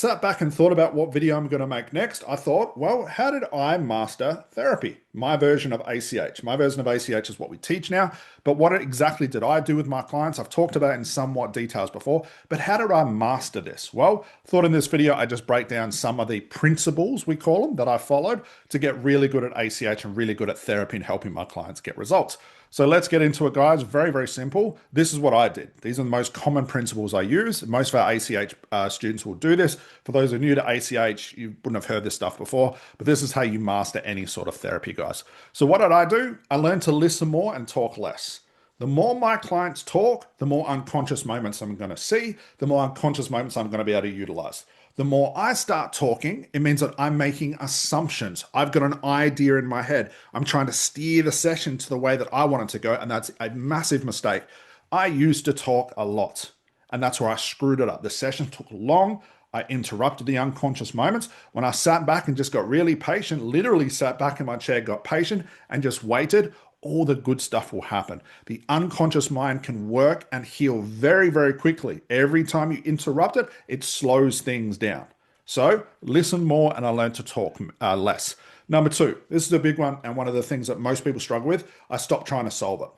sat back and thought about what video I'm going to make next. I thought, well, how did I master therapy? My version of ACH. My version of ACH is what we teach now, but what exactly did I do with my clients? I've talked about it in somewhat details before, but how did I master this? Well, thought in this video, I just break down some of the principles, we call them, that I followed to get really good at ACH and really good at therapy and helping my clients get results. So let's get into it, guys. Very, very simple. This is what I did. These are the most common principles I use. Most of our ACH students will do this. For those who are new to ACH, you wouldn't have heard this stuff before, but this is how you master any sort of therapy, guys. So what did I do? I learned to listen more and talk less. The more my clients talk, the more unconscious moments I'm going to see, the more unconscious moments I'm going to be able to utilize. The more I start talking, it means that I'm making assumptions. I've got an idea in my head. I'm trying to steer the session to the way that I want it to go, and that's a massive mistake. I used to talk a lot, and that's where I screwed it up. The session took long. I interrupted the unconscious moments. When I sat back and just got really patient, literally sat back in my chair, got patient, and just waited, all the good stuff will happen. The unconscious mind can work and heal very, very quickly. Every time you interrupt it, it slows things down. So listen more, and I learned to talk less. Number two, this is a big one, and one of the things that most people struggle with. I stopped trying to solve it.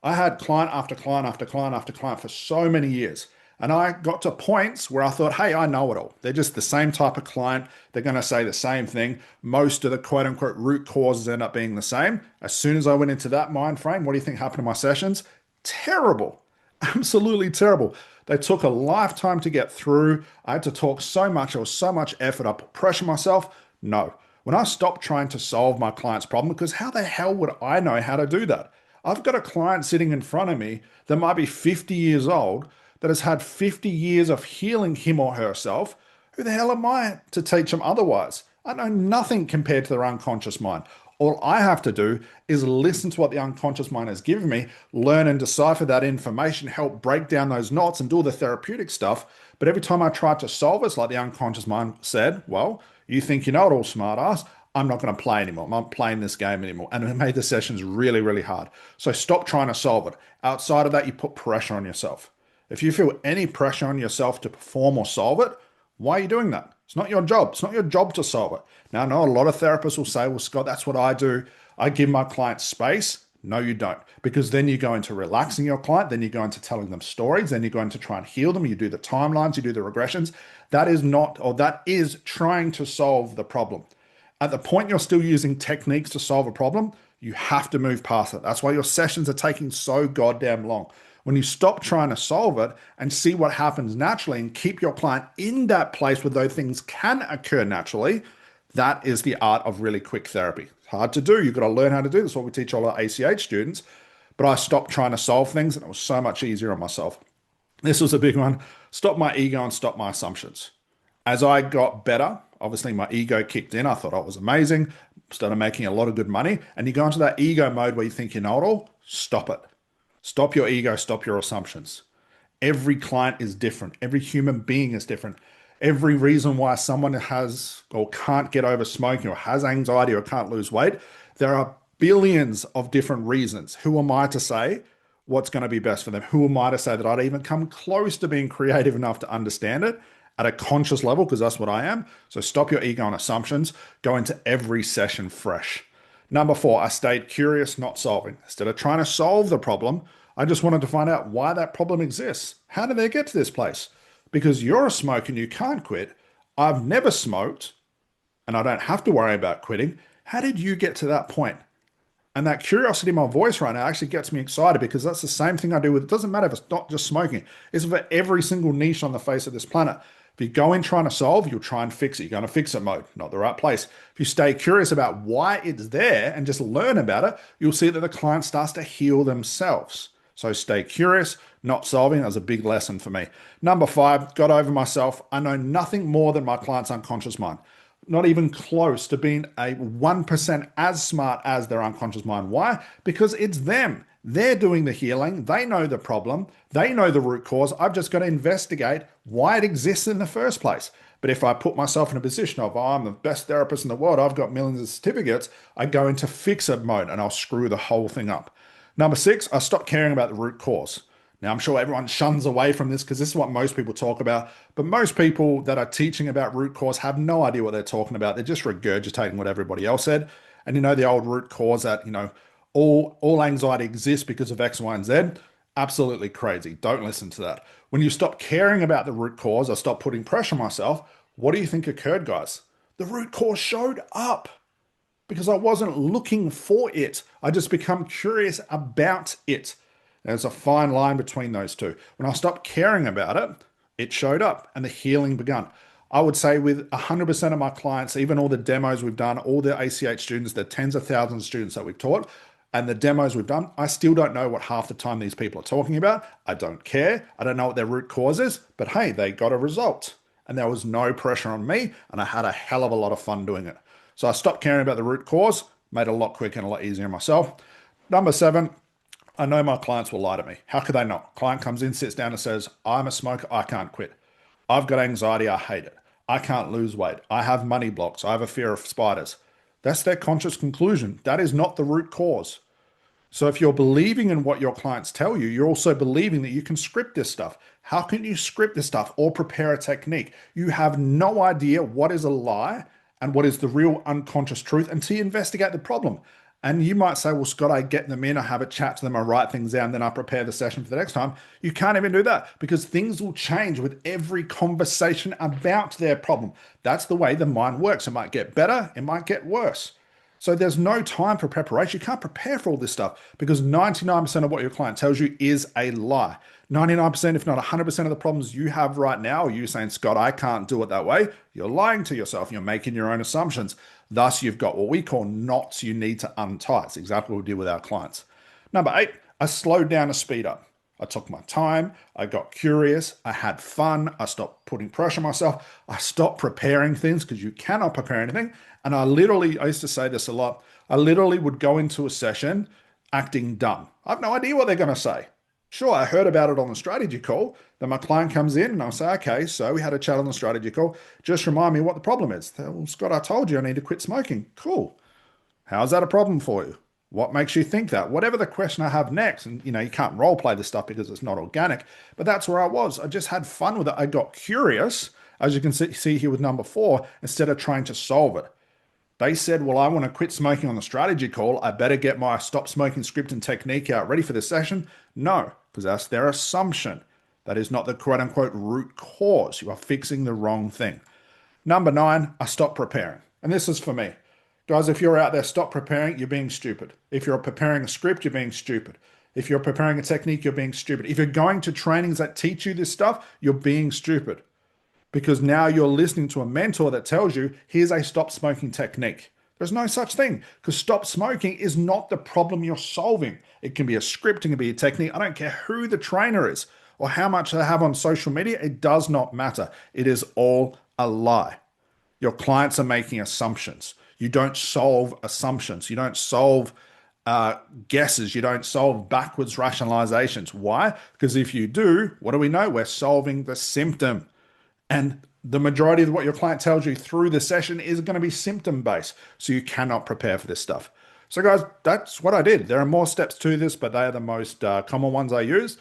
I had client after client after client after client for so many years. And I got to points where I thought, hey, I know it all. They're just the same type of client. They're going to say the same thing. Most of the quote unquote root causes end up being the same. As soon as I went into that mind frame, what do you think happened to my sessions? Terrible. Absolutely terrible. They took a lifetime to get through. I had to talk so much. There was so much effort. I put pressure on myself. No. When I stopped trying to solve my client's problem, because how the hell would I know how to do that? I've got a client sitting in front of me that might be 50 years old, that has had 50 years of healing him or herself. Who the hell am I to teach them otherwise? I know nothing compared to their unconscious mind. All I have to do is listen to what the unconscious mind has given me, learn and decipher that information, help break down those knots and do all the therapeutic stuff. But every time I try to solve it, it's like the unconscious mind said, well, you think you know it all, smart ass. I'm not going to play anymore. I'm not playing this game anymore. And it made the sessions really, really hard. So stop trying to solve it. Outside of that, you put pressure on yourself. If you feel any pressure on yourself to perform or solve it, why are you doing that? It's not your job. It's not your job to solve it. Now, I know a lot of therapists will say, well, Scott, that's what I do. I give my clients space. No, you don't. Because then you go into relaxing your client. Then you go into telling them stories. Then you go into trying to heal them. You do the timelines. You do the regressions. That is not, or that is trying to solve the problem. At the point you're still using techniques to solve a problem, you have to move past it. That's why your sessions are taking so goddamn long. When you stop trying to solve it and see what happens naturally and keep your client in that place where those things can occur naturally, that is the art of really quick therapy. It's hard to do. You've got to learn how to do this. What we teach all our ACH students. But I stopped trying to solve things, and it was so much easier on myself. This was a big one. Stop my ego and stop my assumptions. As I got better, obviously my ego kicked in. I thought I was amazing. Started making a lot of good money. And you go into that ego mode where you think you know it all. Stop it. Stop your ego, stop your assumptions. Every client is different. Every human being is different. Every reason why someone has or can't get over smoking or has anxiety or can't lose weight, there are billions of different reasons. Who am I to say what's going to be best for them? Who am I to say that I'd even come close to being creative enough to understand it at a conscious level, because that's what I am. So stop your ego and assumptions. Go into every session fresh. Number four, I stayed curious, not solving. Instead of trying to solve the problem, I just wanted to find out why that problem exists. How did they get to this place? Because you're a smoker and you can't quit. I've never smoked and I don't have to worry about quitting. How did you get to that point? And that curiosity in my voice right now actually gets me excited, because that's the same thing I do with, it doesn't matter if it's not just smoking. It's for every single niche on the face of this planet. If you go in trying to solve, you'll try and fix it. You're going to fix it mode, not the right place. If you stay curious about why it's there and just learn about it, you'll see that the client starts to heal themselves. So stay curious, not solving. That was a big lesson for me. Number five, got over myself. I know nothing more than my client's unconscious mind. Not even close to being a 1% as smart as their unconscious mind. Why? Because it's them. They're doing the healing. They know the problem. They know the root cause. I've just got to investigate why it exists in the first place. But if I put myself in a position of, oh, I'm the best therapist in the world, I've got millions of certificates, I go into fix-it mode and I'll screw the whole thing up. Number six, I stopped caring about the root cause. Now, I'm sure everyone shuns away from this because this is what most people talk about. But most people that are teaching about root cause have no idea what they're talking about. They're just regurgitating what everybody else said. And the old root cause that, all anxiety exists because of X, Y, and Z. Absolutely crazy. Don't listen to that. When you stop caring about the root cause or stop putting pressure on myself, what do you think occurred, guys? The root cause showed up because I wasn't looking for it. I just become curious about it. There's a fine line between those two. When I stopped caring about it, it showed up and the healing began. I would say with 100% of my clients, even all the demos we've done, all the ACH students, the tens of thousands of students that we've taught, and the demos we've done, I still don't know what half the time these people are talking about. I don't care. I don't know what their root cause is, but hey, they got a result. And there was no pressure on me, and I had a hell of a lot of fun doing it. So I stopped caring about the root cause, made it a lot quicker and a lot easier on myself. Number 7, I know my clients will lie to me. How could they not? Client comes in, sits down and says, I'm a smoker, I can't quit. I've got anxiety, I hate it. I can't lose weight. I have money blocks. I have a fear of spiders. That's their conscious conclusion. That is not the root cause. So if you're believing in what your clients tell you, you're also believing that you can script this stuff. How can you script this stuff or prepare a technique? You have no idea what is a lie and what is the real unconscious truth until you investigate the problem. And you might say, well, Scott, I get them in, I have a chat to them, I write things down, then I prepare the session for the next time. You can't even do that because things will change with every conversation about their problem. That's the way the mind works. It might get better, it might get worse. So there's no time for preparation. You can't prepare for all this stuff because 99% of what your client tells you is a lie. 99%, if not 100% of the problems you have right now, are you saying, Scott, I can't do it that way? You're lying to yourself. You're making your own assumptions. Thus, you've got what we call knots you need to untie. It's exactly what we do with our clients. Number 8, I slowed down to speed up. I took my time. I got curious. I had fun. I stopped putting pressure on myself. I stopped preparing things because you cannot prepare anything. And I used to say this a lot. I literally would go into a session acting dumb. I have no idea what they're going to say. Sure, I heard about it on the strategy call. Then my client comes in and I'll say, okay, so we had a chat on the strategy call. Just remind me what the problem is. Well, Scott, I told you I need to quit smoking. Cool. How's that a problem for you? What makes you think that? Whatever the question I have next, and you can't role play this stuff because it's not organic, but that's where I was. I just had fun with it. I got curious, as you can see here with number 4, instead of trying to solve it. They said, well, I want to quit smoking on the strategy call. I better get my stop smoking script and technique out ready for this session. No, because that's their assumption. That is not the quote unquote root cause. You are fixing the wrong thing. Number 9, I stopped preparing. And this is for me. Guys, if you're out there, stop preparing, you're being stupid. If you're preparing a script, you're being stupid. If you're preparing a technique, you're being stupid. If you're going to trainings that teach you this stuff, you're being stupid. Because now you're listening to a mentor that tells you, here's a stop smoking technique. There's no such thing because stop smoking is not the problem you're solving. It can be a script, it can be a technique. I don't care who the trainer is or how much they have on social media. It does not matter. It is all a lie. Your clients are making assumptions. You don't solve assumptions. You don't solve guesses. You don't solve backwards rationalizations. Why? Because if you do, what do we know? We're solving the symptom. And the majority of what your client tells you through the session is going to be symptom based. So you cannot prepare for this stuff. So guys, that's what I did. There are more steps to this, but they are the most common ones I use.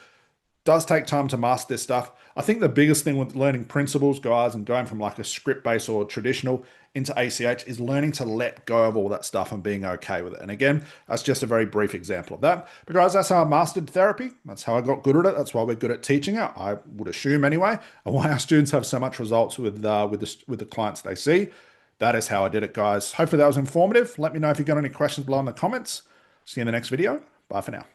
Does take time to master this stuff. I think the biggest thing with learning principles, guys, and going from like a script based or traditional into ACH is learning to let go of all that stuff and being okay with it. And again, that's just a very brief example of that. But guys, that's how I mastered therapy. That's how I got good at it. That's why we're good at teaching it. I would assume anyway, and why our students have so much results with the clients they see. That is how I did it, guys. Hopefully that was informative. Let me know if you've got any questions below in the comments. See you in the next video. Bye for now.